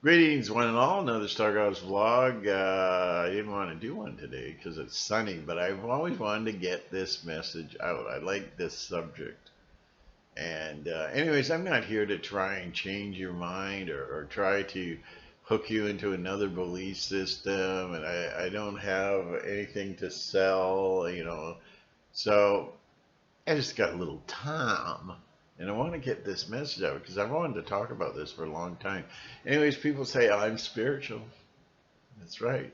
Greetings, one and all. Another Stargods vlog. I didn't want to do one today because it's sunny, but I've always wanted to get this message out. I like this subject. And, anyways, I'm not here to try and change your mind or try to hook you into another belief system. And I don't have anything to sell. So I just got a little time. And I want to get this message out because I've wanted to talk about this for a long time. Anyways, people say I'm spiritual. That's right.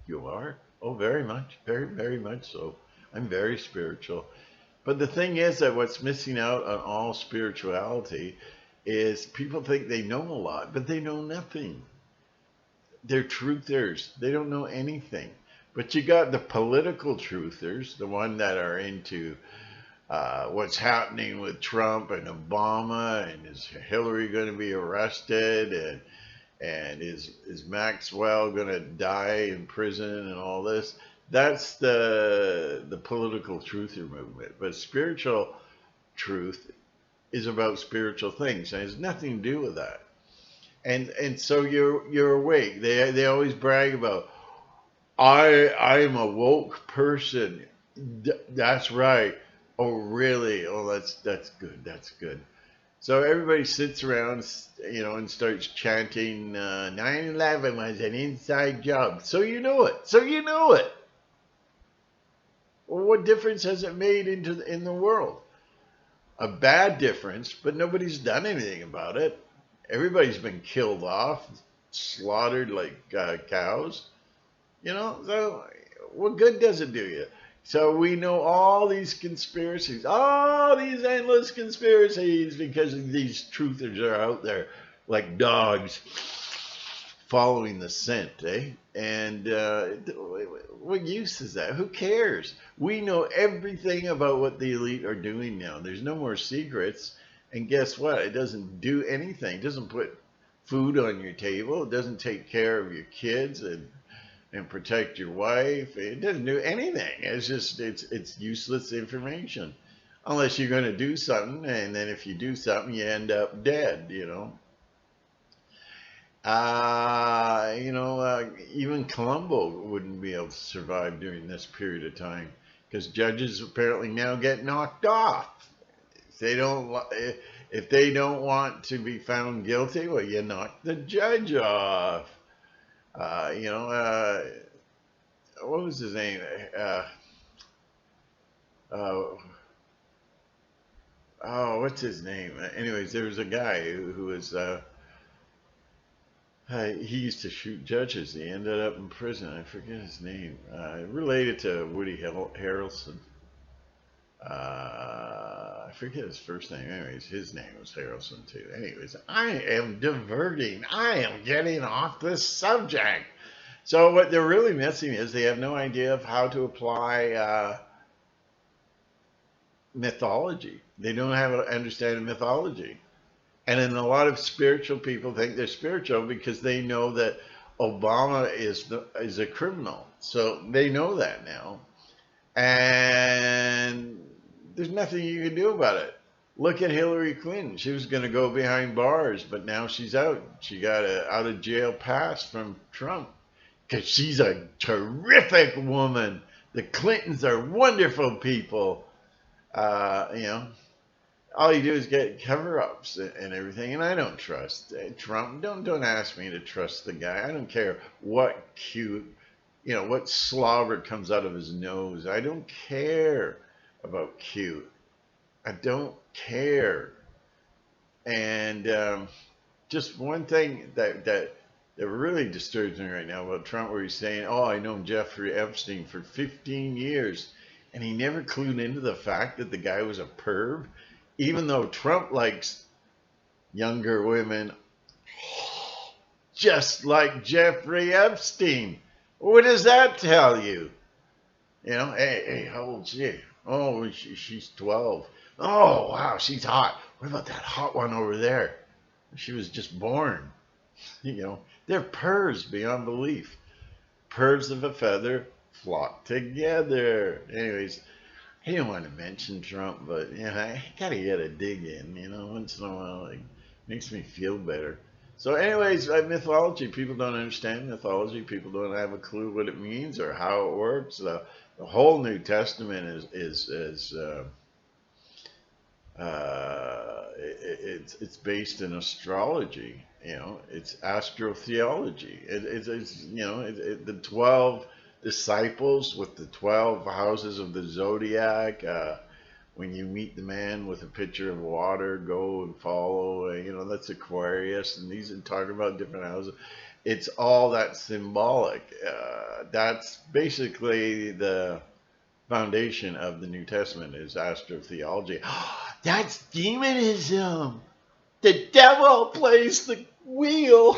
You are? Oh, very much. Very, very much so. I'm very spiritual. But the thing is that what's missing out on all spirituality is people think they know a lot, but they know nothing. They're truthers. They don't know anything. But you got the political truthers, the one that are into what's happening with Trump and Obama, and is Hillary going to be arrested, and is Maxwell going to die in prison, and all this. That's the political truther movement. But spiritual truth is about spiritual things, and it has nothing to do with that. And so you're awake. They always brag about I'm a woke person. That's right. Oh, really? Oh, that's good. That's good. So everybody sits around, and starts chanting, 9/11 was an inside job. So you know it. So you know it. Well, what difference has it made in the world? A bad difference, but nobody's done anything about it. Everybody's been killed off, slaughtered like cows. So what good does it do you? So we know all these conspiracies, all these endless conspiracies, because these truthers are out there like dogs following the scent, eh? And what use is that? Who cares? We know everything about what the elite are doing now. There's no more secrets. And guess what? It doesn't do anything. It doesn't put food on your table. It doesn't take care of your kids and protect your wife. It doesn't do anything. It's useless information. Unless you're going to do something, and then if you do something, you end up dead. Even Colombo wouldn't be able to survive during this period of time because judges apparently now get knocked off. If they don't want to be found guilty, well, you knock the judge off. What was his name? Uh, what's his name? Anyways, there was a guy who was he used to shoot judges. He ended up in prison. I forget his name. Related to Woody Harrelson. I forget his first name. Anyways, his name was Harrelson too. Anyways, I am diverting. I am getting off this subject. So what they're really missing is they have no idea of how to apply mythology. They don't have an understanding of mythology. And then a lot of spiritual people think they're spiritual because they know that Obama is a criminal. So they know that now. And there's nothing you can do about it. Look at Hillary Clinton. She was going to go behind bars, but now she's out. She got an out of jail pass from Trump because she's a terrific woman. The Clintons are wonderful people. All you do is get cover-ups and everything, and I don't trust Trump. Don't ask me to trust the guy. I don't care what what slobber comes out of his nose. I don't care about cute. I don't care. And just one thing that really disturbs me right now about Trump, where he's saying, "Oh, I know Jeffrey Epstein for 15 years," and he never clued into the fact that the guy was a perv. Even though Trump likes younger women, just like Jeffrey Epstein. What does that tell you? Hey, how old is she? Oh, she's 12. Oh, wow, she's hot. What about that hot one over there? She was just born. They're pervs beyond belief. Pervs of a feather flock together. Anyways, I didn't want to mention Trump, but I gotta get a dig in, once in a while. It makes me feel better. So, anyways, mythology. People don't understand mythology. People don't have a clue what it means or how it works. The whole New Testament it's based in astrology. You know, it's astrotheology. The 12 disciples with the 12 houses of the zodiac. When you meet the man with a pitcher of water, go and follow. That's Aquarius, and these are talking about different houses. It's all that symbolic. That's basically the foundation of the New Testament is astrotheology. That's demonism. The devil plays the wheel.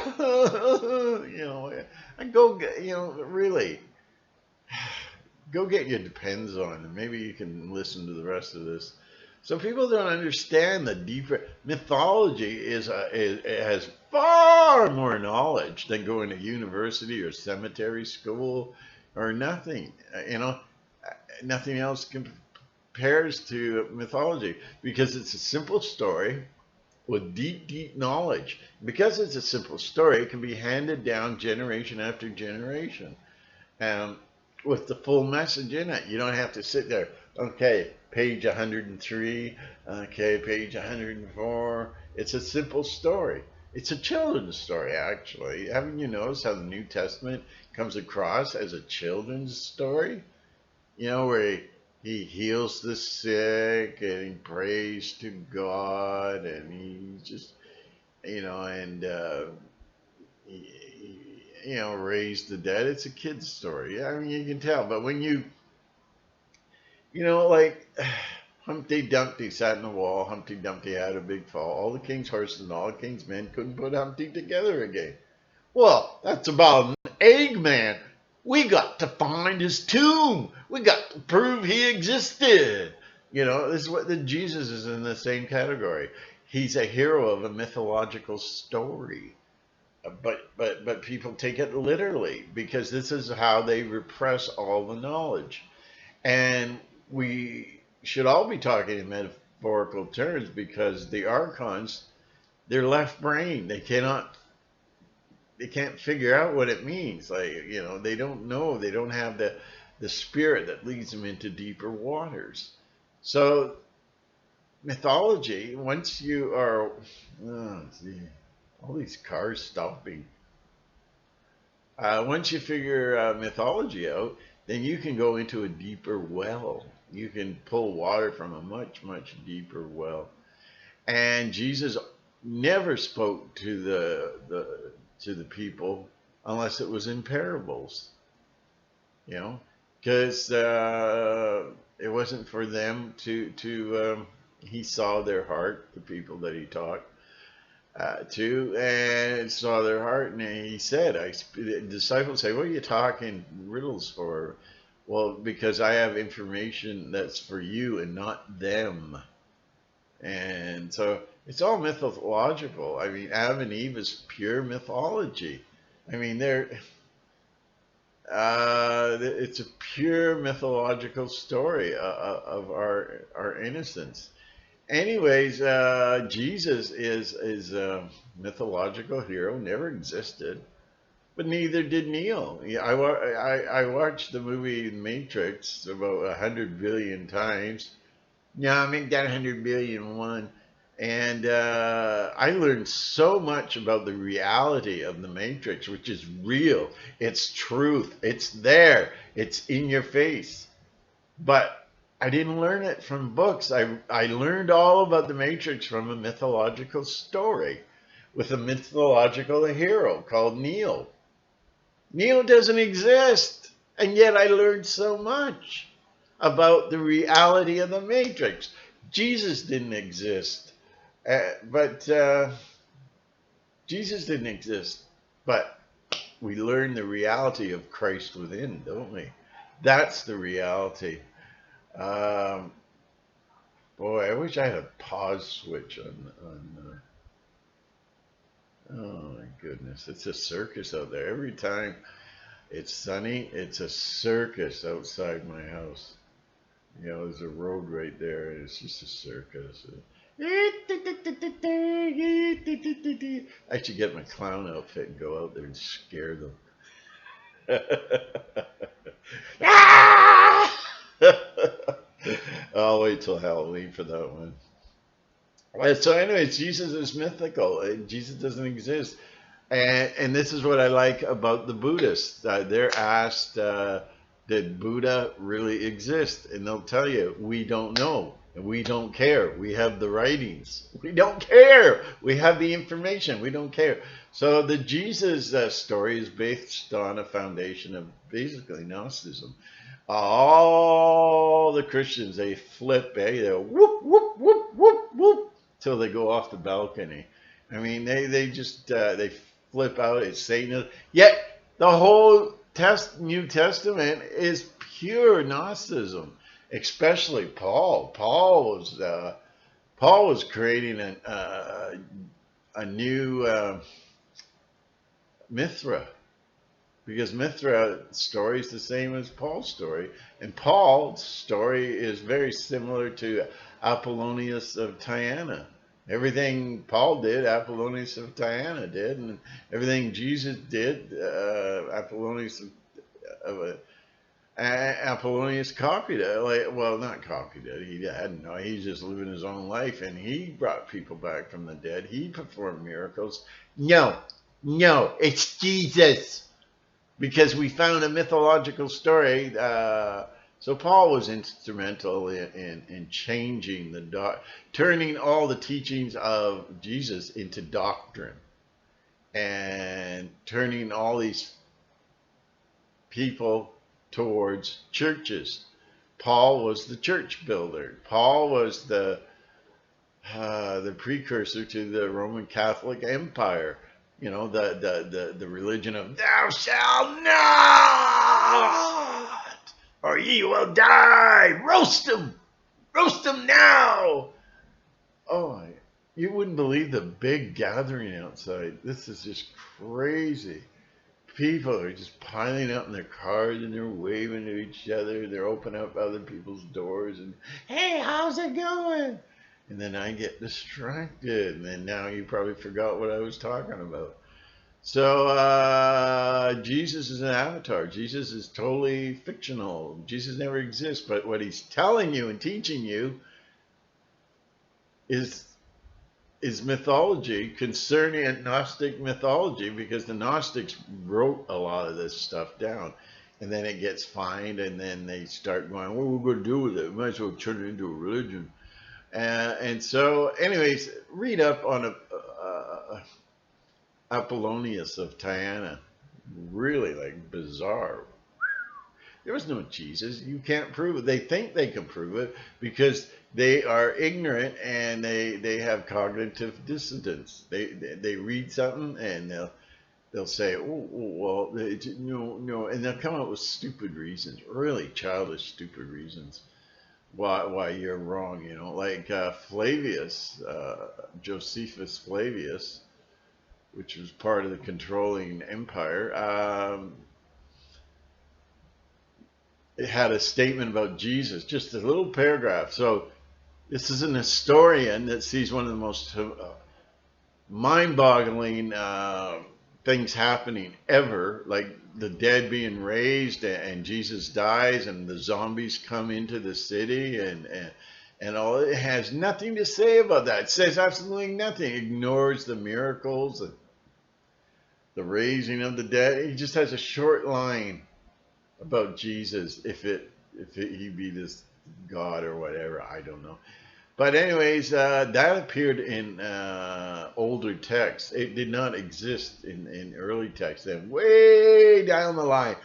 And go, really. Go get your Depends on, and maybe you can listen to the rest of this. So people don't understand the deeper mythology it has far more knowledge than going to university or cemetery school or nothing. Nothing else compares to mythology because it's a simple story with deep, deep knowledge. Because it's a simple story, it can be handed down generation after generation. With the full message in it. You don't have to sit there, okay, page 103, okay, page 104. It's a simple story. It's a children's story, actually. Haven't you noticed how the New Testament comes across as a children's story? Where he heals the sick and he prays to God and he just, raised the dead. It's a kid's story. I mean, you can tell. But when like Humpty Dumpty sat in the wall. Humpty Dumpty had a big fall. All the king's horses and all the king's men couldn't put Humpty together again. Well, that's about an Eggman. We got to find his tomb. We got to prove he existed. This is what Jesus is in the same category. He's a hero of a mythological story. But people take it literally because this is how they repress all the knowledge. And we should all be talking in metaphorical terms because the archons, they're left brain. They can't figure out what it means. They don't know. They don't have the spirit that leads them into deeper waters. So mythology, once you are, all these cars stopping. Once you figure mythology out, then you can go into a deeper well. You can pull water from a much, much deeper well. And Jesus never spoke to the people unless it was in parables. Because it wasn't for them to he saw their heart, the people that he talked to, and saw their heart, and he said, the disciples say, what are you talking riddles for? Well, because I have information that's for you and not them. And so it's all mythological. I mean, Adam and Eve is pure mythology. I mean, it's a pure mythological story of our innocence. Anyways, Jesus is a mythological hero, never existed, but neither did Neo. I watched the movie Matrix about 100 billion times. Yeah, make that 100 billion one. And I learned so much about the reality of the Matrix, which is real. It's truth. It's there. It's in your face. But I didn't learn it from books. I learned all about the Matrix from a mythological story with a mythological hero called Neo. Neo doesn't exist, and yet I learned so much about the reality of the Matrix. Jesus didn't exist, but we learn the reality of Christ within, don't we? That's the reality. Boy, I wish I had a pause switch on oh my goodness, it's a circus out there. Every time it's sunny, it's a circus outside my house. There's a road right there, and it's just a circus. I should get my clown outfit and go out there and scare them. I'll wait till Halloween for that one. So anyways, Jesus is mythical. Jesus doesn't exist. And this is what I like about the Buddhists. They're asked, did Buddha really exist? And they'll tell you, we don't know. And we don't care. We have the writings. We don't care. We have the information. We don't care. So the Jesus story is based on a foundation of basically Gnosticism. All the Christians, they flip, they whoop, whoop, whoop, whoop, whoop, till they go off the balcony. I mean, they just, they flip out. It's Satan. Yet the whole New Testament is pure Gnosticism, especially Paul. Paul was creating a new Mithra, because Mithra story is the same as Paul's story, and Paul's story is very similar to Apollonius of Tyana. Everything Paul did, Apollonius of Tyana did, and everything Jesus did, Apollonius copied it. Well, not copied it. He hadn't. No, he's just living his own life, and he brought people back from the dead. He performed miracles. No, it's Jesus, because we found a mythological story. So Paul was instrumental in changing turning all the teachings of Jesus into doctrine, and turning all these people towards churches. Paul was the church builder. Paul was the precursor to the Roman Catholic Empire. You know, the religion of thou shalt not, or ye will die. Roast them now. Oh, you wouldn't believe the big gathering outside. This is just crazy. People are just piling up in their cars, and they're waving to each other. They're opening up other people's doors and, hey, how's it going? And then I get distracted, and then now you probably forgot what I was talking about. So Jesus is an avatar. Jesus is totally fictional. Jesus never exists, but what he's telling you and teaching you is mythology, concerning Gnostic mythology, because the Gnostics wrote a lot of this stuff down, and then it gets fined, and then they start going, what are we going to do with it? We might as well turn it into a religion. And so, anyways, read up on Apollonius of Tyana. Really, like, bizarre. There was no Jesus. You can't prove it. They think they can prove it because they are ignorant, and they have cognitive dissonance. They read something, and they'll say, oh well, no, and they'll come up with stupid reasons, really childish, stupid reasons why you're wrong. You know, like Flavius, Josephus Flavius, which was part of the controlling empire. It had a statement about Jesus, just a little paragraph. So this is an historian that sees one of the most mind-boggling things happening ever, like the dead being raised, and Jesus dies, and the zombies come into the city, and all. It has nothing to say about that. It says absolutely nothing. It ignores the miracles and the raising of the dead. He just has a short line about Jesus, if he be this God or whatever, I don't know. But anyways, that appeared in older texts. It did not exist in early texts. Then way down the line,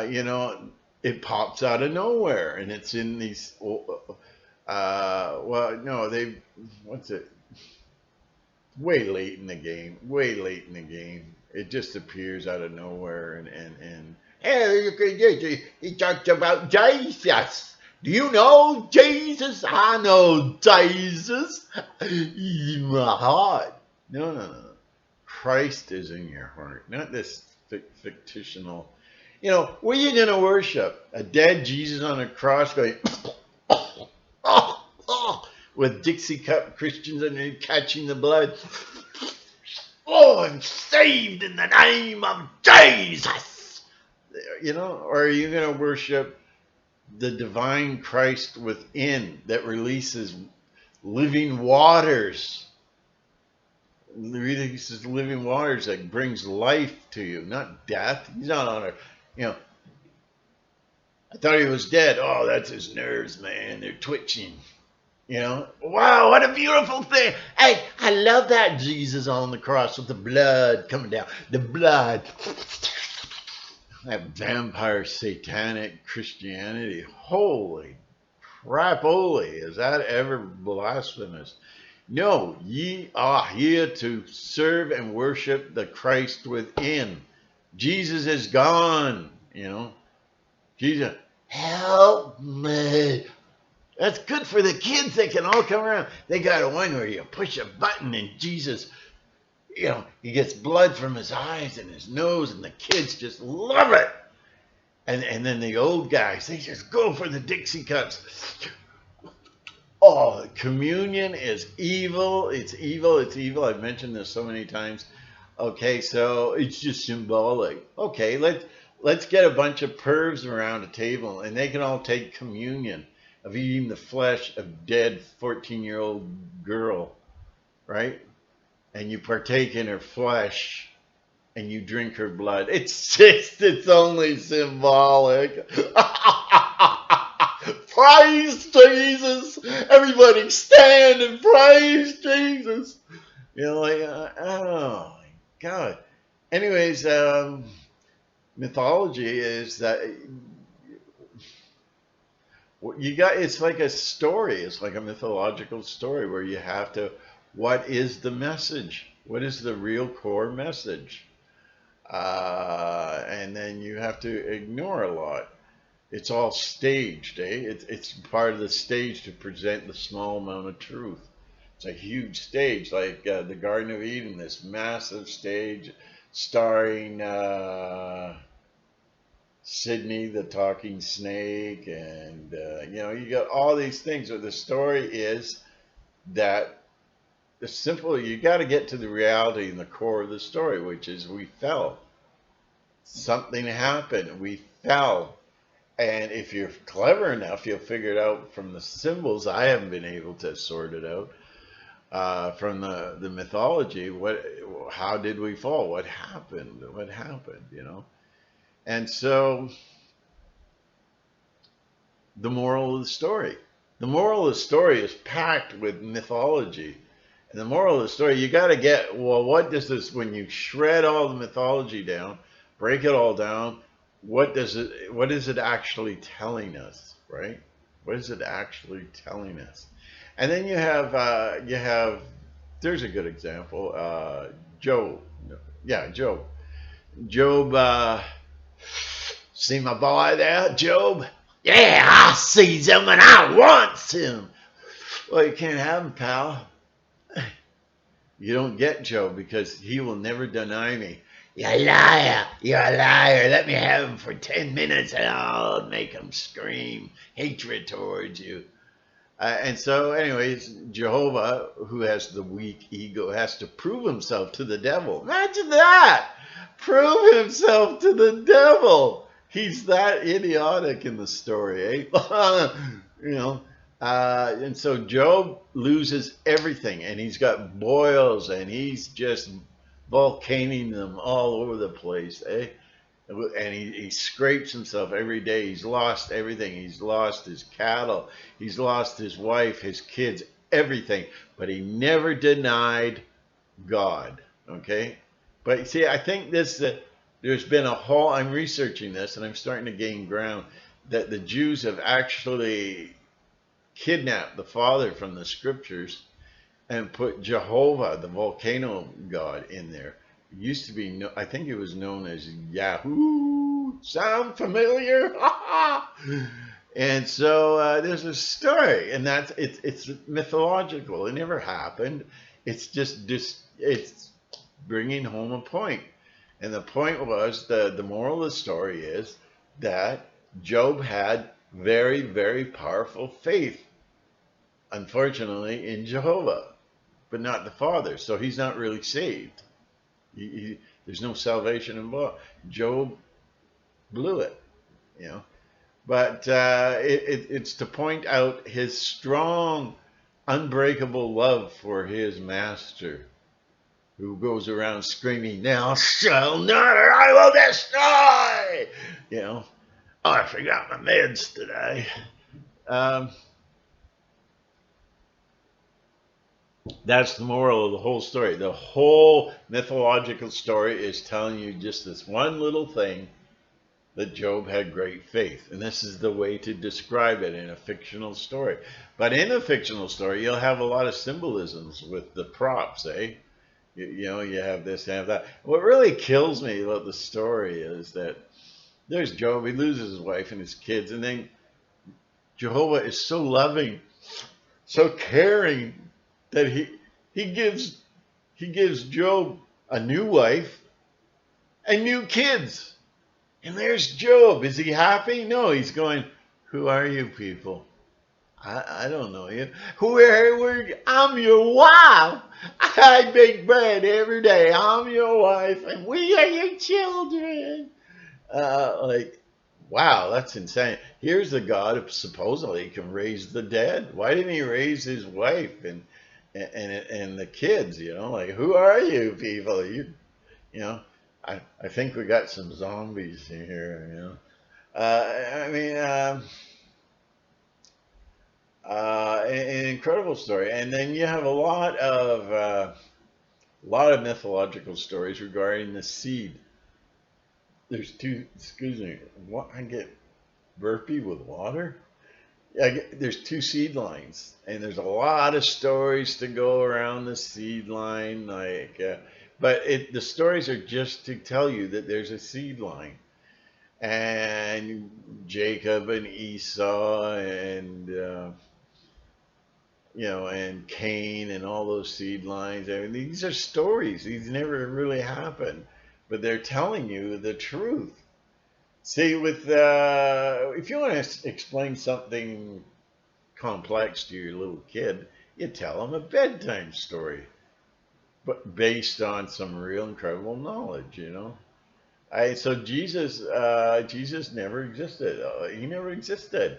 you know, it pops out of nowhere, and it's in these. Well, no, what's it? Way late in the game. It just appears out of nowhere, and hey, he talked about Jesus. Do you know Jesus? I know Jesus. He's in my heart. No. Christ is in your heart, not this fictional. You know, what are you going to worship? A dead Jesus on a cross going, with Dixie cup Christians and they're catching the blood. Oh, I'm saved in the name of Jesus. You know, or are you going to worship the divine Christ within that releases living waters? Releases living waters that brings life to you, not death. He's not on a, you know, I thought he was dead. Oh, that's his nerves, man. They're twitching. You know, wow, what a beautiful thing. Hey, I love that Jesus on the cross with the blood coming down. The blood. That vampire satanic Christianity. Holy crap, holy. Is that ever blasphemous? No, ye are here to serve and worship the Christ within. Jesus is gone, you know. Jesus, help me. That's good for the kids. They can all come around. They got a one where you push a button and Jesus, you know, he gets blood from his eyes and his nose, and the kids just love it. And then the old guys, they just go for the Dixie cups. Oh, communion is evil. It's evil. It's evil. I've mentioned this so many times. Okay, so it's just symbolic. Okay, let's get a bunch of pervs around a table and they can all take communion of eating the flesh of dead 14-year-old girl, right? And you partake in her flesh and you drink her blood. It's only symbolic. Praise Jesus. Everybody stand and praise Jesus. You know, like, oh my God. Anyways, mythology is that you got, it's like a story. It's like a mythological story where you have to, what is the message? What is the real core message? And then you have to ignore a lot. It's all staged, eh? It's part of the stage to present the small amount of truth. It's a huge stage, like the Garden of Eden, this massive stage starring Sydney the talking snake, and you know, you got all these things. So the story is that the simple, you got to get to the reality and the core of the story, which is we fell. Something happened. We fell. And if you're clever enough, you'll figure it out from the symbols. I haven't been able to sort it out from the mythology. How did we fall? What happened? What happened? You know. And so, the moral of the story. The moral of the story is packed with mythology. And the moral of the story, you got to get, well, what does this, when you shred all the mythology down, break it all down, what is it actually telling us, right? What is it actually telling us? And then you have, there's a good example, Job. Yeah, Job. Job, see my boy there, Job? Yeah, I sees him and I wants him. Well, you can't have him, pal. You don't get Job because he will never deny me. You're a liar. You're a liar. Let me have him for 10 minutes and I'll make him scream hatred towards you. And so, anyways, Jehovah, who has the weak ego, has to prove himself to the devil. Imagine that. Prove himself to the devil. He's that idiotic in the story, eh? You know. And so Job loses everything, and he's got boils, and he's just volcaning them all over the place, eh? And he scrapes himself every day. He's lost everything. He's lost his cattle. He's lost his wife, his kids, everything. But he never denied God, okay? But see, I think there's been a whole, I'm researching this, and I'm starting to gain ground, that the Jews have actually kidnapped the Father from the scriptures and put Jehovah, the volcano god, in there. It used to be, I think it was known as Yahoo. Sound familiar? And so there's a story, and it's mythological. It never happened. It's just it's bringing home a point. And the point was, the moral of the story is that Job had very, very powerful faith. unfortunately, in Jehovah, but not the Father. So he's not really saved. There's no salvation involved. Job blew it, you know. But it's to point out his strong, unbreakable love for his master, who goes around screaming, "Thou shalt not, or I will destroy!" You know, oh, I forgot my meds today. That's the moral of the whole story. The whole mythological story is telling you just this one little thing, that Job had great faith. And this is the way to describe it in a fictional story. But in a fictional story, you'll have a lot of symbolisms with the props, eh? You know, you have this, you have that. What really kills me about the story is that there's Job, he loses his wife and his kids, and then Jehovah is so loving, so caring, that he gives Job a new wife and new kids. And there's Job. Is he happy? No, he's going, "Who are you people? I don't know you. I'm your wife. I bake bread every day. I'm your wife, and we are your children." Like, wow, that's insane. Here's a God who supposedly can raise the dead. Why didn't he raise his wife and the kids? You know, like, who are you people? You know. I think we got some zombies in here, you know. An incredible story, and then you have a lot of mythological stories regarding the seed. There's two. Excuse me. What, I get burpy with water? There's two seed lines, and there's a lot of stories to go around the seed line, like. But the stories are just to tell you that there's a seed line, and Jacob and Esau and you know, and Cain and all those seed lines. I mean, these are stories. These never really happened, but they're telling you the truth. See, with if you want to explain something complex to your little kid, you tell them a bedtime story, but based on some real incredible knowledge, you know. So Jesus never existed. He never existed.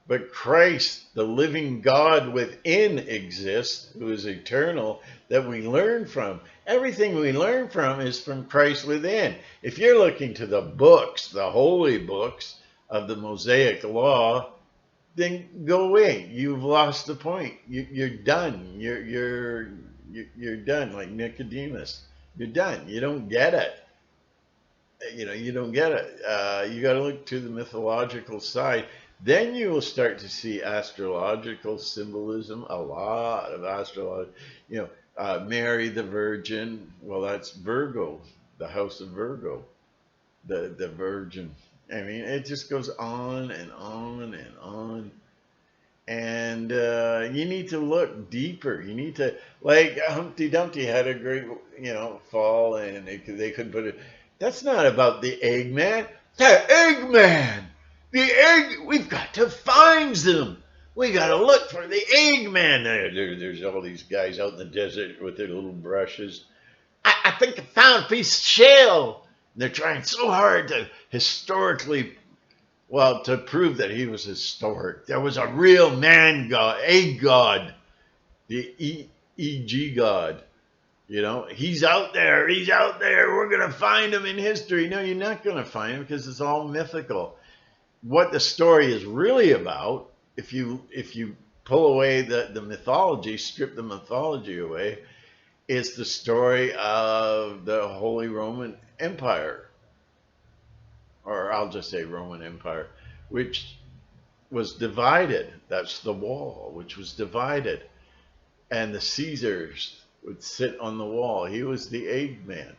But Christ, the living God within, exists, who is eternal, that we learn from. Everything we learn from is from Christ within. If you're looking to the books, the holy books of the Mosaic Law, then go away. You've lost the point. You're done. You're done, like Nicodemus. You're done. You don't get it. You know, you don't get it. You got to look to the mythological side. Then you will start to see astrological symbolism, a lot of astrology. You know, Mary the Virgin. Well, that's Virgo, the house of Virgo, the Virgin. I mean, it just goes on and on and on. And you need to look deeper. You need to, like Humpty Dumpty had a great, you know, fall, and they couldn't put it. That's not about the Eggman. The Eggman! The egg, we've got to find them. We got to look for the Eggman. There's all these guys out in the desert with their little brushes. I think I found a piece of shell. And they're trying so hard to historically, well, to prove that he was historic. There was a real man god, egg god, the EG god. You know, he's out there. He's out there. We're going to find him in history. No, you're not going to find him because it's all mythical. What the story is really about, if you pull away the mythology, strip the mythology away, is the story of the Holy Roman Empire, or I'll just say Roman Empire, which was divided. That's the wall, which was divided, and the Caesars would sit on the wall. He was the Eggman.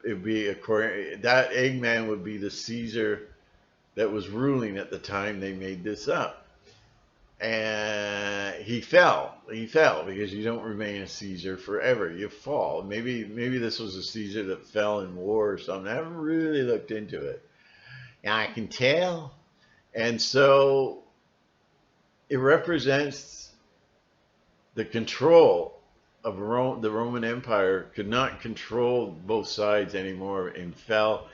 It'd be that Eggman would be the Caesar that was ruling at the time they made this up. And he fell because you don't remain a Caesar forever. You fall. Maybe this was a Caesar that fell in war or something. I haven't really looked into it. And I can tell. And so it represents the control of Rome, the Roman Empire could not control both sides anymore and fell.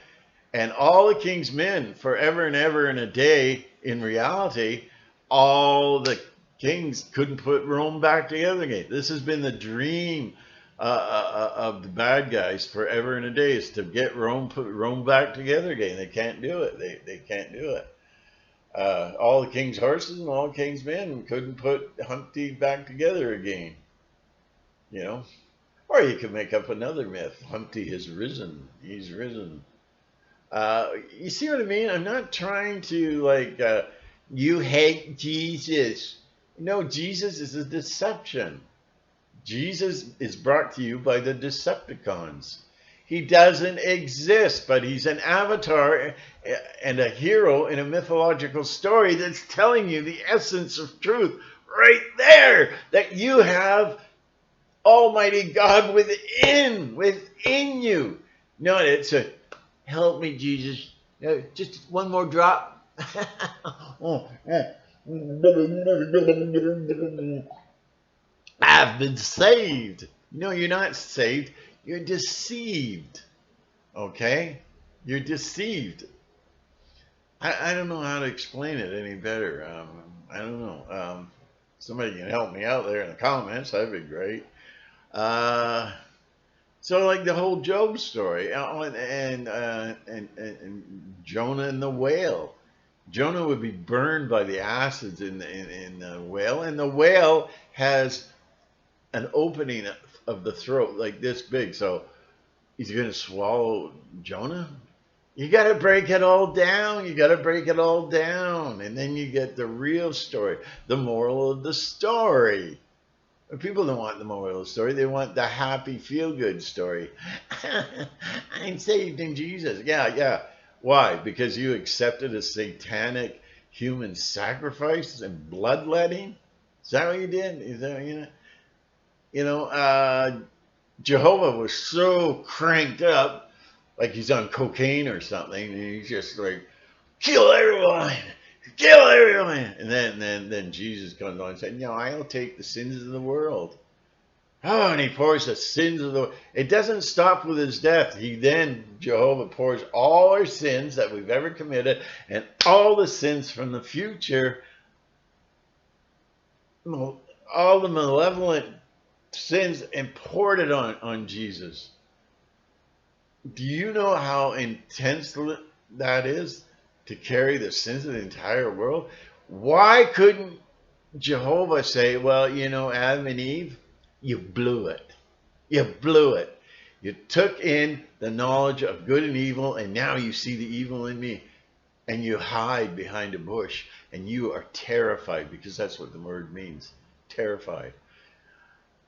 And all the king's men, forever and ever and a day, in reality, all the kings couldn't put Rome back together again. This has been the dream of the bad guys forever and a day, is to get Rome, put Rome back together again. They can't do it. They can't do it. All the king's horses and all the king's men couldn't put Humpty back together again. You know? Or you could make up another myth. Humpty has risen. He's risen. You see what I mean? I'm not trying to, like, you hate Jesus. No, Jesus is a deception. Jesus is brought to you by the Decepticons. He doesn't exist, but he's an avatar and a hero in a mythological story that's telling you the essence of truth right there, that you have Almighty God within you. No, it's a, help me, Jesus. Just one more drop. I've been saved. No, you're not saved. You're deceived. Okay? You're deceived. I don't know how to explain it any better. I don't know. Somebody can help me out there in the comments. That'd be great. So like the whole Job story, and Jonah and the whale. Jonah would be burned by the acids in the whale, and the whale has an opening of the throat like this big. So he's going to swallow Jonah. You got to break it all down. You got to break it all down, and then you get the real story, the moral of the story. People don't want the moral of the story. They want the happy, feel-good story. I'm saved in Jesus. Yeah. Why? Because you accepted a satanic human sacrifice and bloodletting? Is that what you did? Is that, Jehovah was so cranked up, like he's on cocaine or something, and he's just like, kill everyone. And then Jesus comes on and said, I'll take the sins of the world. Oh, and he pours the sins of the world. It doesn't stop with his death. Jehovah pours all our sins that we've ever committed and all the sins from the future, all the malevolent sins, and poured it on Jesus. Do you know how intense that is? To carry the sins of the entire world? Why couldn't Jehovah say, well, Adam and Eve, you blew it. You blew it. You took in the knowledge of good and evil, and now you see the evil in me. And you hide behind a bush, and you are terrified, because that's what the word means, terrified.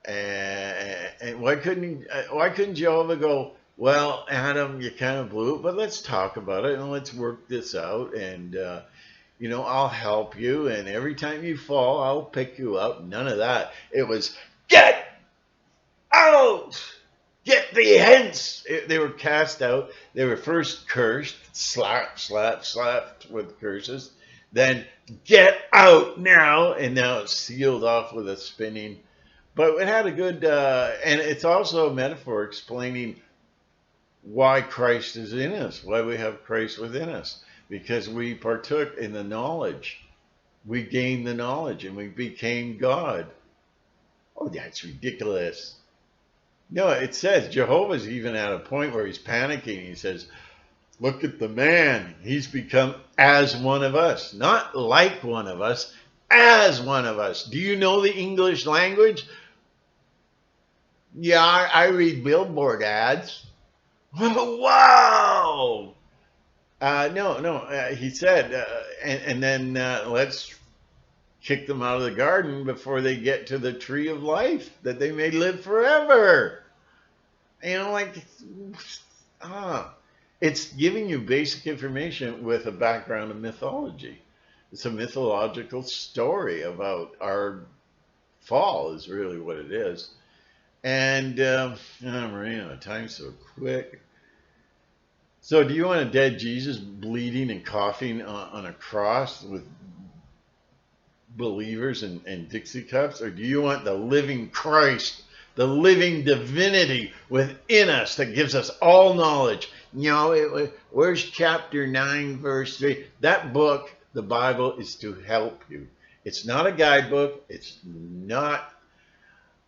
And why couldn't Jehovah go, well, Adam, you kind of blew it, but let's talk about it and let's work this out. And, I'll help you. And every time you fall, I'll pick you up. None of that. It was, get out! Get thee hence! They were cast out. They were first cursed, slapped with curses. Then, get out now! And now it's sealed off with a spinning. But it had a good, and it's also a metaphor explaining why Christ is in us, why we have Christ within us, because we partook in the knowledge. We gained the knowledge and we became God. Oh, that's ridiculous. No, it says Jehovah's even at a point where he's panicking. He says, look at the man. He's become as one of us, not like one of us, as one of us. Do you know the English language? Yeah, I read billboard ads. Wow! He said, and then let's kick them out of the garden before they get to the tree of life, that they may live forever. It's giving you basic information with a background of mythology. It's a mythological story about our fall is really what it is. And I'm running out of time so quick. So do you want a dead Jesus bleeding and coughing on a cross with believers and Dixie cups, or do you want the living Christ, the living divinity within us that gives us all knowledge? You know, where's chapter 9, verse 3? That book, the Bible, is to help you. It's not a guidebook. It's not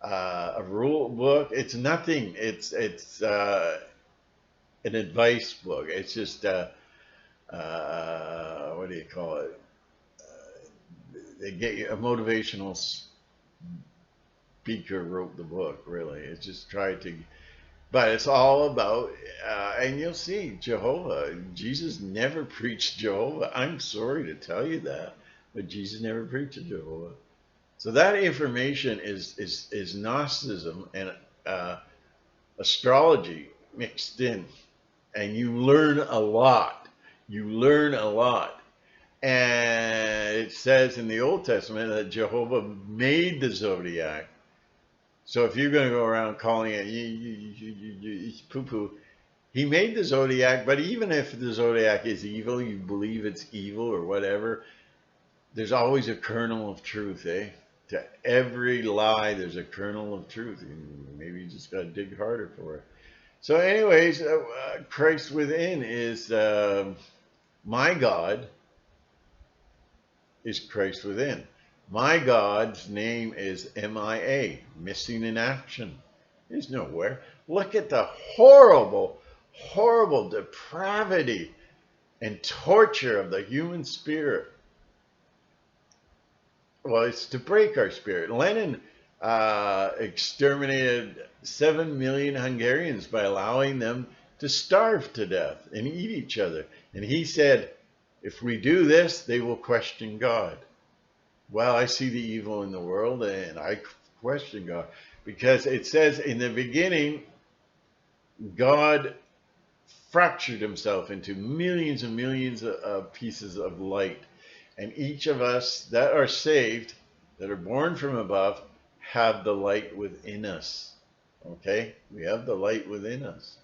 a rule book. It's nothing. It's an advice book. It's just what do you call it? They get you a motivational speaker wrote the book. Really, it's just tried to, but it's all about. And you'll see Jehovah. Jesus never preached Jehovah. I'm sorry to tell you that, but Jesus never preached Jehovah. So that information is Gnosticism and astrology mixed in, and you learn a lot. You learn a lot. And it says in the Old Testament that Jehovah made the zodiac. So if you're going to go around calling it poo-poo, he made the zodiac. But even if the zodiac is evil, you believe it's evil or whatever, there's always a kernel of truth, eh? To every lie, there's a kernel of truth. Maybe you just got to dig harder for it. So anyways, Christ within is my God is Christ within. My God's name is MIA, missing in action. He's nowhere. Look at the horrible, horrible depravity and torture of the human spirit. Well, it's to break our spirit. Lenin exterminated 7 million Hungarians by allowing them to starve to death and eat each other. And he said, if we do this, they will question God. Well, I see the evil in the world and I question God, because it says in the beginning, God fractured himself into millions and millions of pieces of light. And each of us that are saved, that are born from above, have the light within us. Okay? We have the light within us.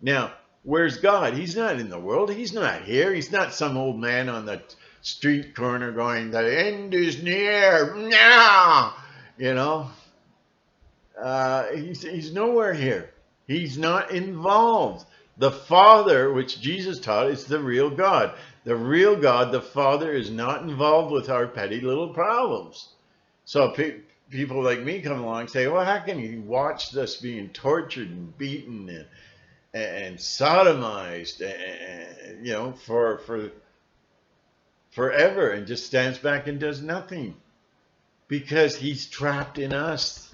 Now, where's God? He's not in the world. He's not here. He's not some old man on the street corner going, the end is near. Now, you know, he's nowhere here. He's not involved. The Father, which Jesus taught, is the real God. The real God, the Father, is not involved with our petty little problems. So people like me come along and say, well, how can you watch this being tortured and beaten and sodomized, and, you know, for forever, and just stands back and does nothing? Because he's trapped in us.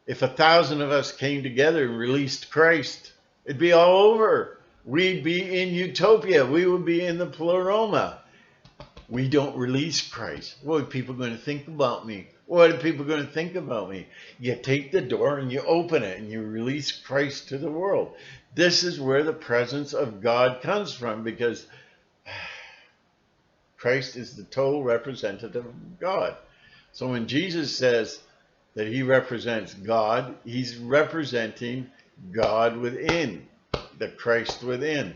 If 1,000 of us came together and released Christ, it'd be all over. We'd be in utopia. We would be in the pleroma. We don't release Christ. What are people going to think about me? What are people going to think about me? You take the door and you open it and you release Christ to the world. This is where the presence of God comes from, because Christ is the total representative of God. So when Jesus says that he represents God, he's representing God within, the Christ within.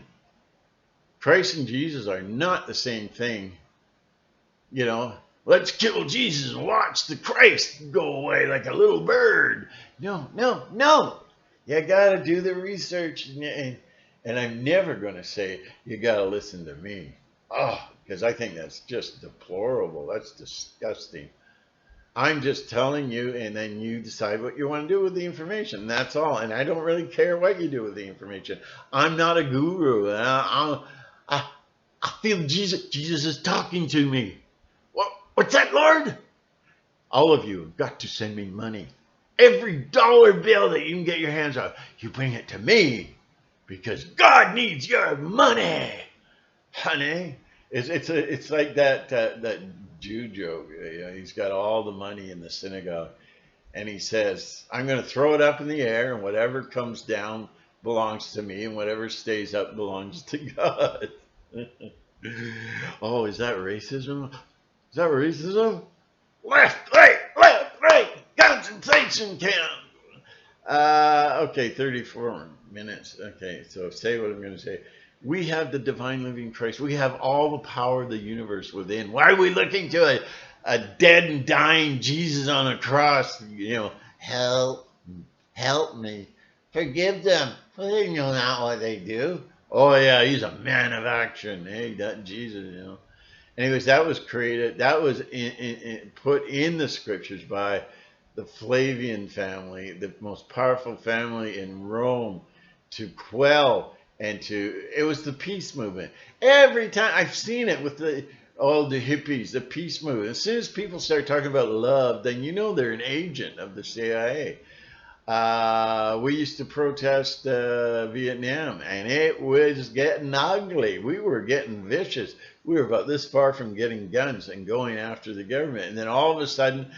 Christ and Jesus are not the same thing. You know, let's kill Jesus and watch the Christ go away like a little bird. No, no, no. You got to do the research. And I'm never going to say you got to listen to me. Oh, because I think that's just deplorable. That's disgusting. I'm just telling you, and then you decide what you want to do with the information. That's all. And I don't really care what you do with the information. I'm not a guru. I feel Jesus is talking to me. What's that, Lord? All of you have got to send me money. Every dollar bill that you can get your hands on, you bring it to me, because God needs your money, honey. It's like that Jew joke. He's got all the money in the synagogue, and he says, I'm going to throw it up in the air, and whatever comes down belongs to me, and whatever stays up belongs to God. Oh, is that racism? Is that racism? Left, right, concentration camp. Okay, 34 minutes. Okay, so say what I'm going to say. We have the divine living Christ. We have all the power of the universe within. Why are we looking to a dead and dying Jesus on a cross? Help me. Forgive them, for they know not what they do. Oh, yeah, he's a man of action. Hey, that Jesus. Anyways, that was created, that was put in the scriptures by the Flavian family, the most powerful family in Rome, to quell it was the peace movement. Every time I've seen it with all the hippies, the peace movement. As soon as people start talking about love, then they're an agent of the CIA. We used to protest Vietnam, and it was getting ugly. We were getting vicious. We were about this far from getting guns and going after the government. And then all of a sudden,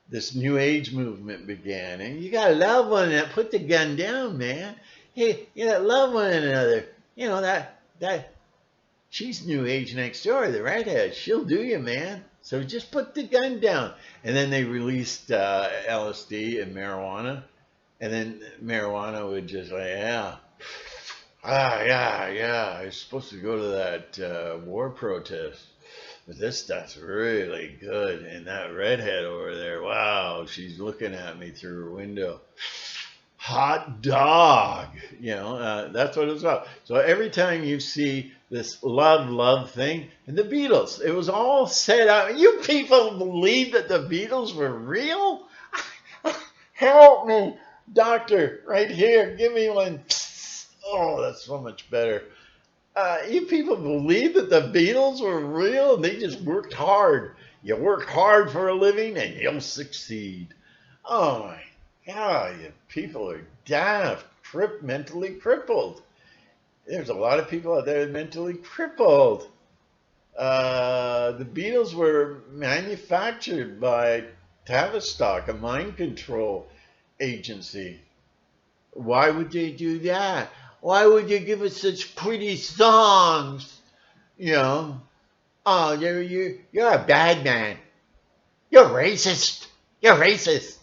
this New Age movement began. And you got to love one another. Put the gun down, man. Hey, love one another. That she's New Age next door, the redhead. She'll do you, man. So just put the gun down. And then they released LSD and marijuana. And then marijuana would just yeah, I was supposed to go to that war protest. But this stuff's really good. And that redhead over there, wow, she's looking at me through her window. Hot dog. That's what it's about. So every time you see this love thing, and the Beatles, it was all set up. You people believe that the Beatles were real? Help me, doctor, right here. Give me one. Oh, that's so much better. You people believe that the Beatles were real and they just worked hard. You work hard for a living and you'll succeed. Oh my God, you people are daft, mentally crippled. There's a lot of people out there mentally crippled. The Beatles were manufactured by Tavistock, a mind control agency. Why would they do that? Why would you give us such pretty songs? Oh, you're a bad man. You're racist. You're racist.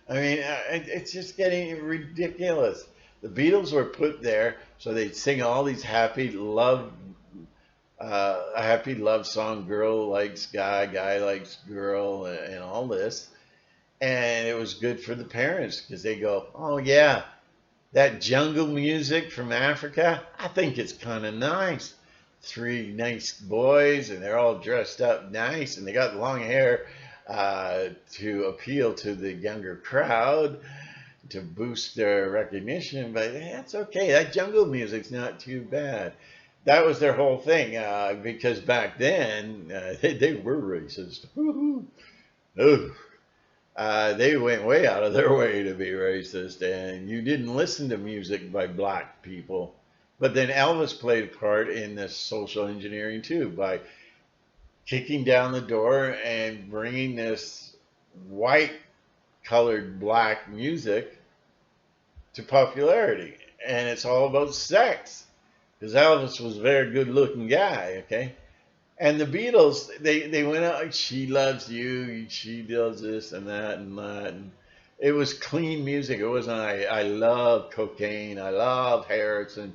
I mean, it's just getting ridiculous. The Beatles were put there so they'd sing all these happy love song. Girl likes guy, guy likes girl, and all this. And it was good for the parents because they go, oh yeah, that jungle music from Africa, I think it's kind of nice. 3 nice boys, and they're all dressed up nice, and they got long hair to appeal to the younger crowd, to boost their recognition. But that's okay. That jungle music's not too bad. That was their whole thing, because back then they were racist. They went way out of their way to be racist, and you didn't listen to music by black people. But then Elvis played a part in this social engineering too, by kicking down the door and bringing this white colored black music to popularity. And it's all about sex, because Elvis was a very good looking guy, okay? And the Beatles, they went out like, she loves you, she does this and that and that. And it was clean music. It wasn't, I love cocaine, I love heroin.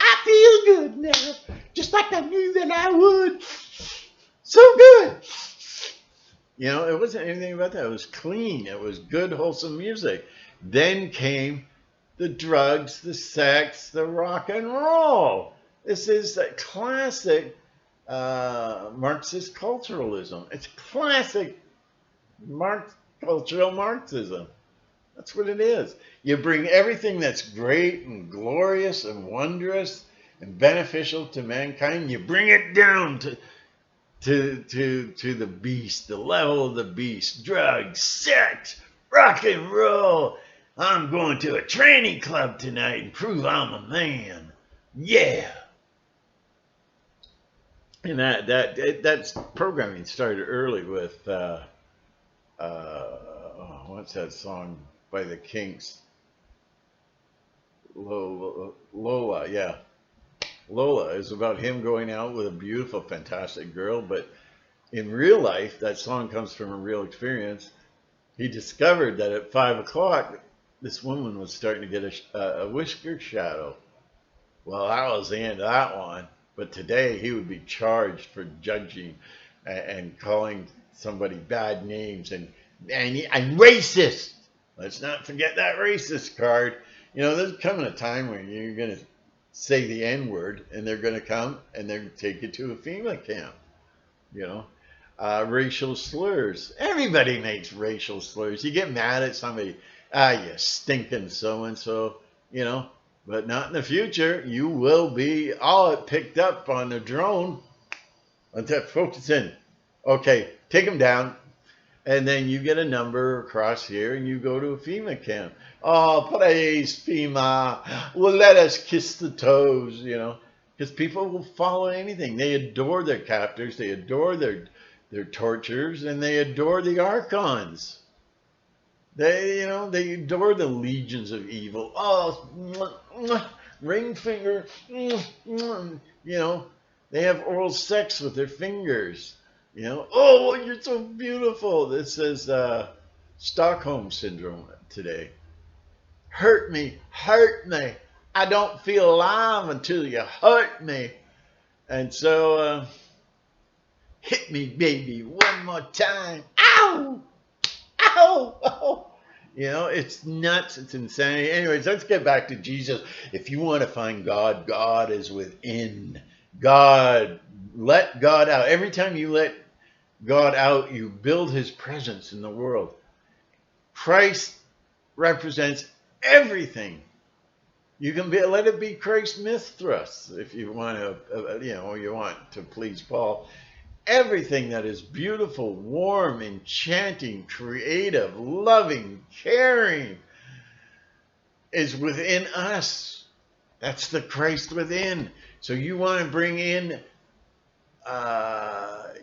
I feel good now, just like I knew that I would. So good. It wasn't anything about that. It was clean. It was good, wholesome music. Then came the drugs, the sex, the rock and roll. This is a classic Marxist culturalism. It's classic cultural Marxism. That's what it is. You bring everything that's great and glorious and wondrous and beneficial to mankind, you bring it down to the beast, the level of the beast. Drugs, sex, rock and roll. I'm going to a tranny club tonight and prove I'm a man. Yeah. And that's programming started early with what's that song by the Kinks? Lola, yeah. Lola is about him going out with a beautiful, fantastic girl, but in real life, that song comes from a real experience. He discovered that at 5 o'clock, this woman was starting to get a whisker shadow. Well, that was the end of that one. But today he would be charged for judging and calling somebody bad names and I'm racist. Let's not forget that racist card. You know, there's coming a time when you're going to say the N word and they're going to come and they're going to take you to a FEMA camp. You know, racial slurs. Everybody makes racial slurs. You get mad at somebody, you stinking so and so, you know, but not in the future. You will be all picked up on the drone. Focus in. Okay, take them down. And then you get a number across here and you go to a FEMA camp. Oh, praise FEMA. Well, let us kiss the toes, you know, because people will follow anything. They adore their captors. They adore their torturers, and they adore the archons. They adore the legions of evil. Oh, ring finger. You know, they have oral sex with their fingers. You know, oh, you're so beautiful. This is Stockholm syndrome today. Hurt me. I don't feel alive until you hurt me. And so, hit me, baby, one more time. Ow! Ow! Ow! You know, it's nuts. It's insanity. Anyways, let's get back to Jesus. If you want to find God, God is within. God, let God out. Every time you let God out, you build his presence in the world. Christ represents everything. You can let it be Christ's myth thrust if you want to, you want to please Paul. Everything that is beautiful, warm, enchanting, creative, loving, caring is within us. That's the Christ within. So you want to bring in,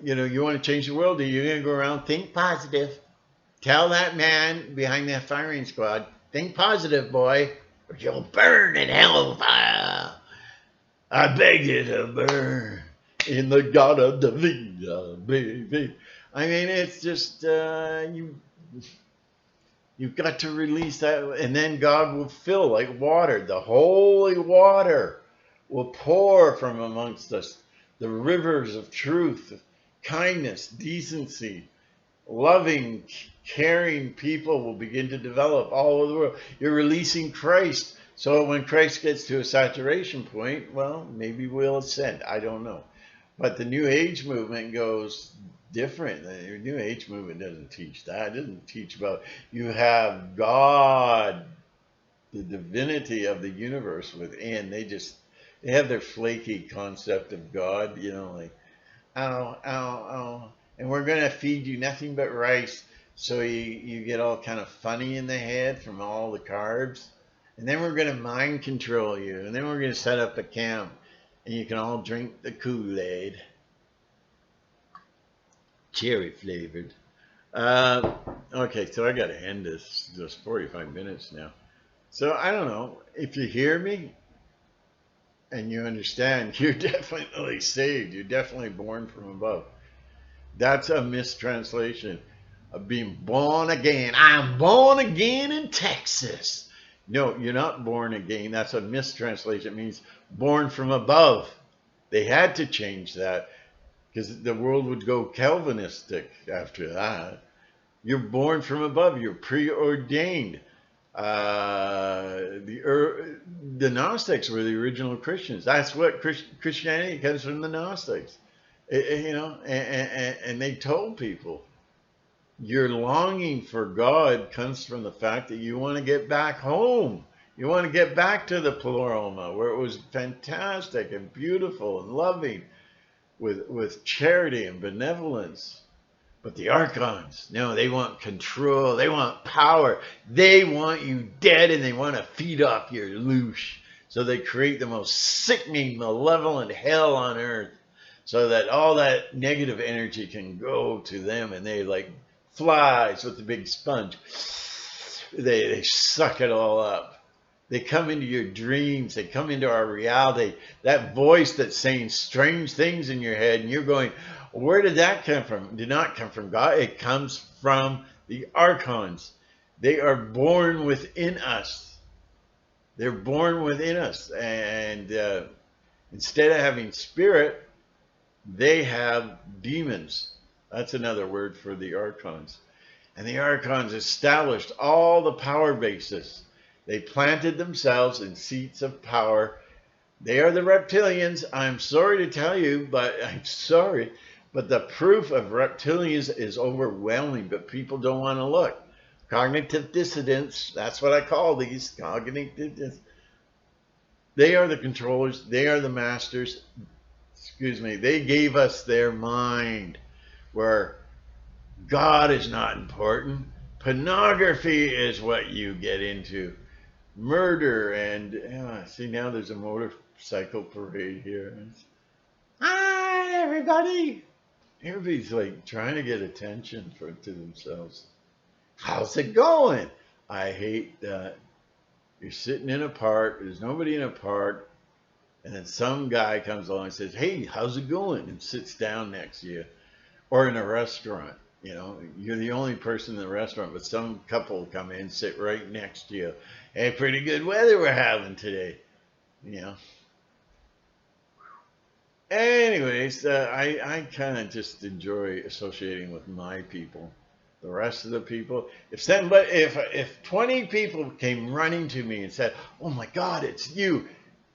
you want to change the world. You're going to go around, think positive. Tell that man behind that firing squad, think positive, boy, or you'll burn in hellfire. I beg you to burn in the God of the Vida, baby. I mean, it's just, you've got to release that, and then God will fill like water. The holy water will pour from amongst us. The rivers of truth, kindness, decency, loving, caring people will begin to develop all over the world. You're releasing Christ. So when Christ gets to a saturation point, well, maybe we'll ascend. I don't know. But the New Age movement goes different. The New Age movement doesn't teach that. It doesn't teach about you have God, the divinity of the universe within. They have their flaky concept of God, like, ow, and we're going to feed you nothing but rice. So you get all kind of funny in the head from all the carbs. And then we're going to mind control you. And then we're going to set up a camp. And you can all drink the Kool-Aid. Cherry flavored. Okay, so I got to end this. Just 45 minutes now. So I don't know. If you hear me and you understand, you're definitely saved. You're definitely born from above. That's a mistranslation of being born again. I'm born again in Texas. No, you're not born again. That's a mistranslation. It means born from above. They had to change that because the world would go Calvinistic after that. You're born from above. You're preordained. The Gnostics were the original Christians. That's what Christianity comes from, the Gnostics. And they told people, your longing for God comes from the fact that you want to get back home. You want to get back to the Pleroma, where it was fantastic and beautiful and loving, with charity and benevolence. But the Archons, no, they want control. They want power. They want you dead, and they want to feed off your loosh. So they create the most sickening, malevolent hell on earth, so that all that negative energy can go to them, and they like flies with the big sponge. They suck it all up. They come into your dreams. They come into our reality. That voice that's saying strange things in your head, and you're going, where did that come from? It did not come from God. It comes from the Archons. They are born within us. They're born within us. And instead of having spirit, they have demons. That's another word for the archons. And the archons established all the power bases. They planted themselves in seats of power. They are the reptilians. I'm sorry to tell you, but I'm sorry. But the proof of reptilians is overwhelming, but people don't want to look. Cognitive dissidents, that's what I call these, cognitive dissidents. They are the controllers. They are the masters. Excuse me. They gave us their mind, where God is not important. Pornography is what you get into. Murder and see, now there's a motorcycle parade here. Hi everybody. Everybody's like trying to get attention to themselves. How's it going? I hate that. You're sitting in a park. There's nobody in a park. And then some guy comes along and says, hey, how's it going? And sits down next to you. Or in a restaurant. You know, you're the only person in the restaurant, but some couple come in, sit right next to you. Hey, pretty good weather we're having today. You know. Anyways, I kind of just enjoy associating with my people. The rest of the people, if 20 people came running to me and said, "Oh my God, it's you,"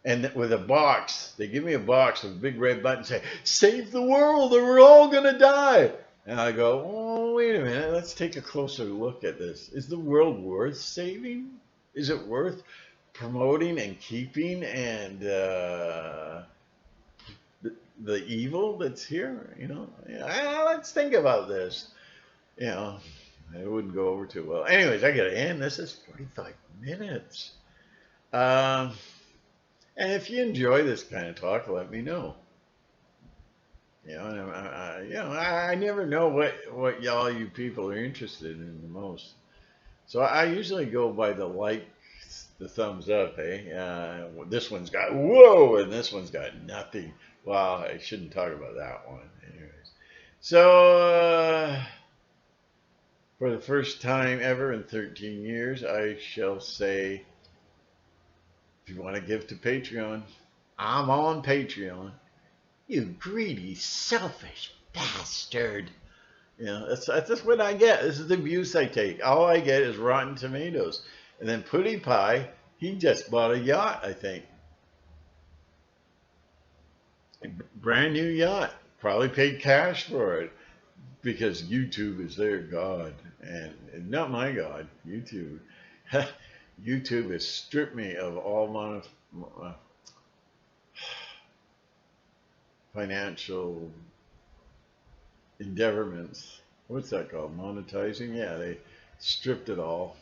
and with a box, they give me a box with a big red button, say, "Save the world, or we're all gonna die." And I go, "Oh, wait a minute, let's take a closer look at this. Is the world worth saving? Is it worth promoting and keeping and the evil that's here? You know, let's think about this." You know, it wouldn't go over too well. Anyways, I gotta end. This is 45 minutes. And if you enjoy this kind of talk, let me know. You know, and I never know what y'all you people are interested in the most. So I usually go by the likes, the thumbs up. This one's got whoa, and this one's got nothing. Well, I shouldn't talk about that one. Anyways, so. For the first time ever in 13 years, I shall say, if you want to give to Patreon, I'm on Patreon. You greedy, selfish bastard. You know, that's what I get. This is the abuse I take. All I get is Rotten Tomatoes. And then Putty Pie, he just bought a yacht, I think. A brand new yacht. Probably paid cash for it. Because YouTube is their God, and not my God. YouTube has stripped me of all financial endeavorments. What's that called? Monetizing? Yeah, they stripped it all.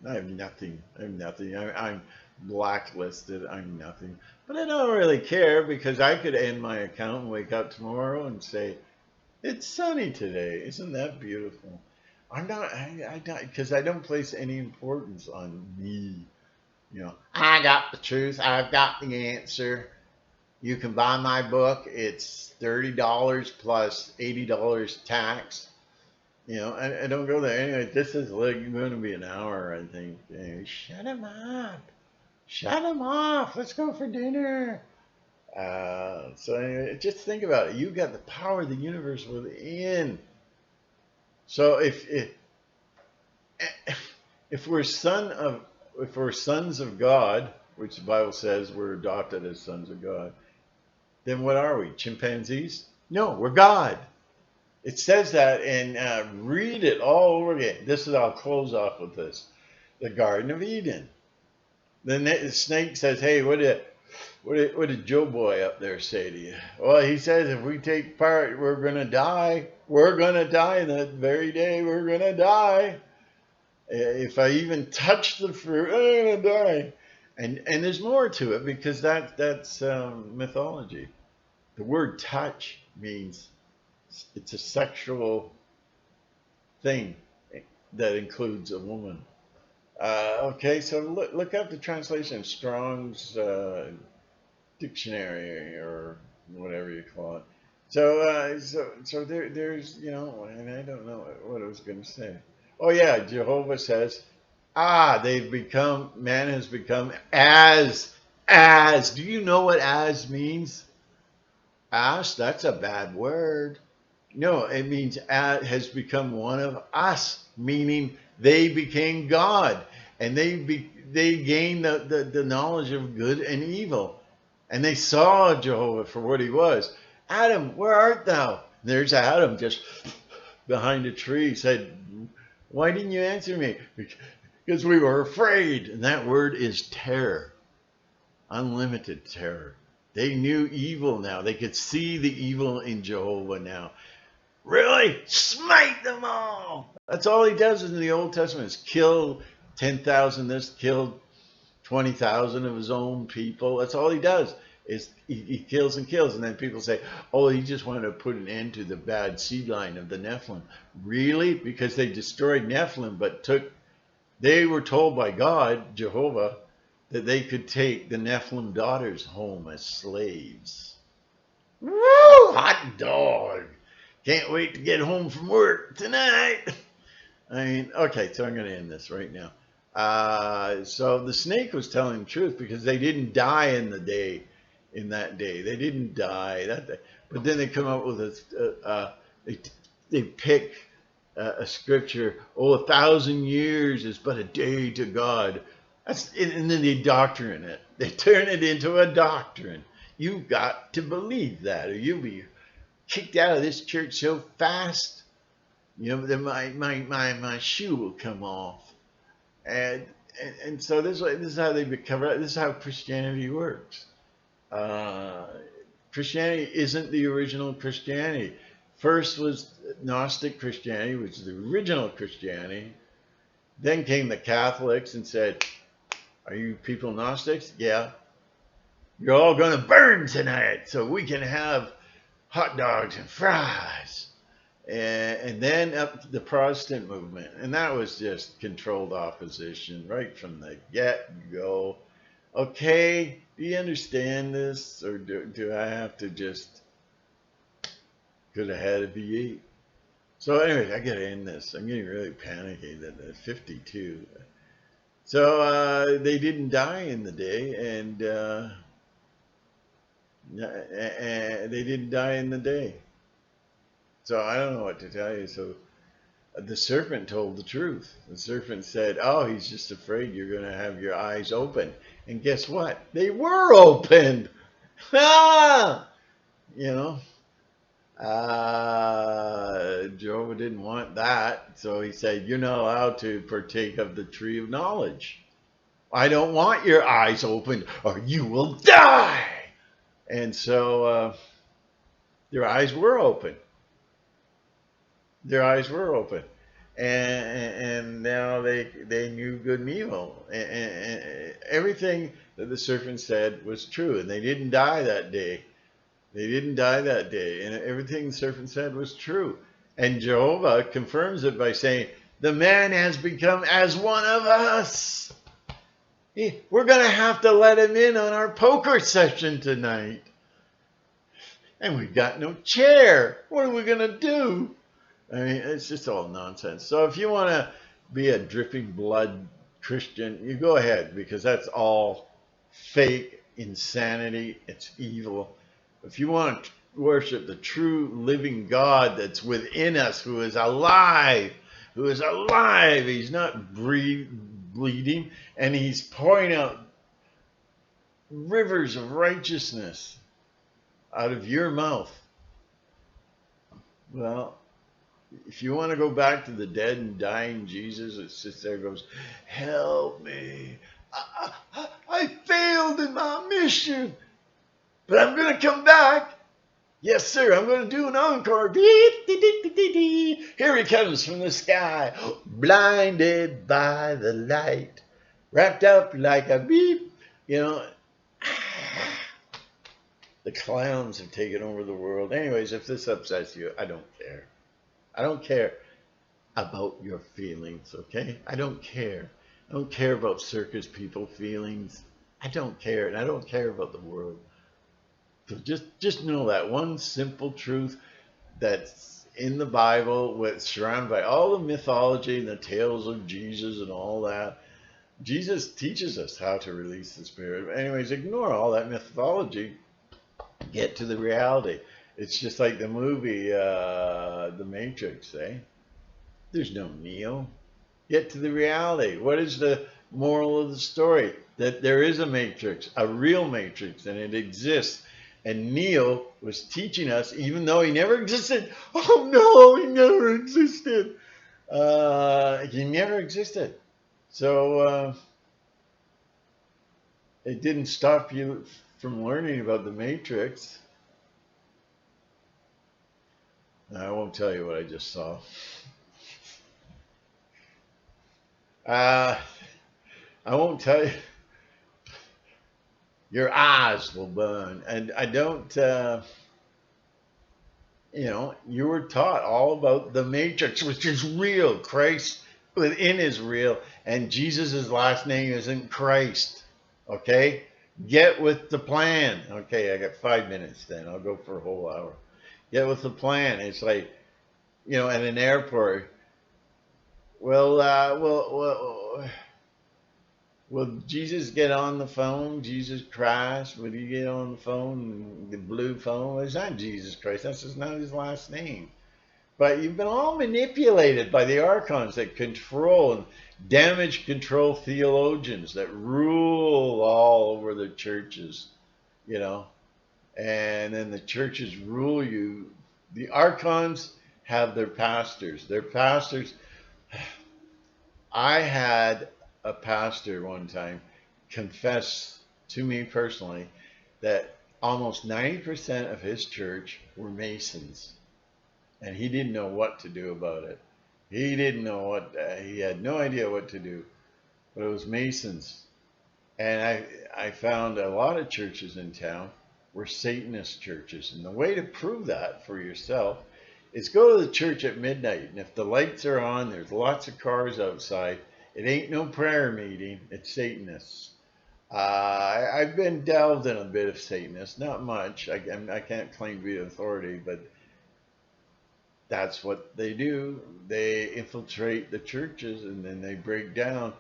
I have nothing. I'm blacklisted. I'm nothing. But I don't really care, because I could end my account and wake up tomorrow and say, it's sunny today. Isn't that beautiful? I'm not, because I don't place any importance on me. You know, I got the truth. I've got the answer. You can buy my book. It's $30 plus $80 tax. You know, I don't go there. Anyway, this is like going to be an hour, I think. Anyway, shut him up. Shut him off. Let's go for dinner. So anyway, just think about it. You got the power of the universe within. So if we're sons of God, which the Bible says we're adopted as sons of God, then what are we? Chimpanzees? No, we're God. It says that, and read it all over again. I'll close off with this. The Garden of Eden. The snake says, "Hey, what did Joe Boy up there say to you?" Well, he says, if we take part, we're going to die. We're going to die that very day. We're going to die. If I even touch the fruit, I'm going to die. And there's more to it, because that's mythology. The word touch means it's a sexual thing that includes a woman. Okay, so look up the translation of Strong's dictionary, or whatever you call it. So there's, and I don't know what I was going to say. Oh yeah, Jehovah says Man has become do you know what as means? As, that's a bad word. No, it means has become one of us, meaning they became God, and they gained the knowledge of good and evil, and they saw Jehovah for what he was. Adam, where art thou? There's Adam just behind a tree. Said, why didn't you answer me? Because we were afraid. And that word is terror, unlimited terror. They knew evil now. They could see the evil in Jehovah now. Really? Smite them all. That's all he does in the Old Testament is kill 10,000 this, kill 20,000 of his own people. That's all he does is he kills and kills. And then people say, oh, he just wanted to put an end to the bad seed line of the Nephilim. Really? Because they destroyed Nephilim, but they were told by God, Jehovah, that they could take the Nephilim daughters home as slaves. Woo! Hot dog. Can't wait to get home from work tonight. I mean, okay, so I'm going to end this right now. So the snake was telling the truth because they didn't die in that day. They didn't die that day. But then they come up with they pick a scripture, 1,000 years is but a day to God. And then they doctrine it. They turn it into a doctrine. You've got to believe that, or you'll be kicked out of this church so fast, that my shoe will come off. And so this is how they become. This is how Christianity works. Christianity isn't the original Christianity. First was Gnostic Christianity, which is the original Christianity. Then came the Catholics and said, are you people Gnostics? Yeah. You're all going to burn tonight so we can have hot dogs and fries. And then up to the Protestant movement. And that was just controlled opposition right from the get-go. Okay, do you understand this? Or do I have to just get ahead of the 8? So anyway, I got to end this. I'm getting really panicky that at 52. So they didn't die in the day, and they didn't die in the day. So I don't know what to tell you. So the serpent told the truth. The serpent said, oh, he's just afraid you're going to have your eyes open. And guess what? They were opened. Ah! Jehovah didn't want that. So he said, you're not allowed to partake of the tree of knowledge. I don't want your eyes opened or you will die. And so their eyes were open. Their eyes were open. And now they knew good and evil. And everything that the serpent said was true. And they didn't die that day. They didn't die that day. And everything the serpent said was true. And Jehovah confirms it by saying, the man has become as one of us. We're going to have to let him in on our poker session tonight. And we've got no chair. What are we going to do? I mean, it's just all nonsense. So if you want to be a dripping blood Christian, you go ahead, because that's all fake insanity. It's evil. If you want to worship the true living God that's within us, who is alive, he's not bleeding, and he's pouring out rivers of righteousness out of your mouth. Well, if you want to go back to the dead and dying Jesus, it sits there and goes, help me. I failed in my mission, but I'm going to come back. Yes, sir, I'm going to do an encore. Here he comes from the sky, blinded by the light, wrapped up like a beep. The clowns have taken over the world. Anyways, if this upsets you, I don't care. I don't care about your feelings, okay? I don't care. I don't care about circus people feelings. I don't care, and I don't care about the world. So just know that one simple truth that's in the Bible, surrounded by all the mythology and the tales of Jesus and all that. Jesus teaches us how to release the spirit. Anyways, ignore all that mythology. Get to the reality. It's just like the movie, The Matrix, eh? There's no Neo. Get to the reality. What is the moral of the story? That there is a matrix, a real matrix, and it exists. And Neo was teaching us, even though he never existed. Oh no, he never existed. He never existed. So it didn't stop you from learning about the matrix. I won't tell you what I just saw. Uh, I won't tell you. Your eyes will burn. And I don't, you were taught all about the matrix, which is real. Christ within is real. And Jesus' last name isn't Christ. Okay? Get with the plan. Okay, I got 5 minutes then. I'll go for a whole hour. Get with the plan. It's like, at an airport. Will Jesus get on the phone? Jesus Christ? Would he get on the phone? The blue phone? Well, it's not Jesus Christ. That's just not his last name. But you've been all manipulated by the archons that control and damage control theologians that rule all over the churches, and then the churches rule you. The archons have their pastors. Their pastors. I had a pastor one time confess to me personally that almost 90% of his church were Masons, and he didn't know what to do about it. He didn't know he had no idea what to do, but it was Masons. And I found a lot of churches in town were Satanist churches. And the way to prove that for yourself is go to the church at midnight. And if the lights are on, there's lots of cars outside, it ain't no prayer meeting, it's Satanists. I've been delved in a bit of Satanists, not much. I can't claim to be an authority, but that's what they do. They infiltrate the churches and then they break down.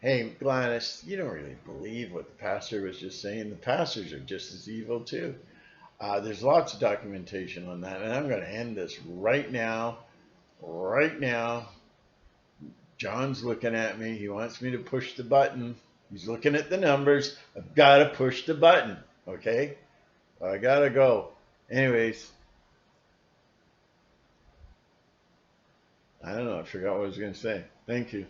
Hey, Gladys, you don't really believe what the pastor was just saying. The pastors are just as evil too. There's lots of documentation on that, and I'm going to end this right now. Right now. John's looking at me. He wants me to push the button. He's looking at the numbers. I've got to push the button. Okay? I got to go. Anyways, I don't know. I forgot what I was going to say. Thank you.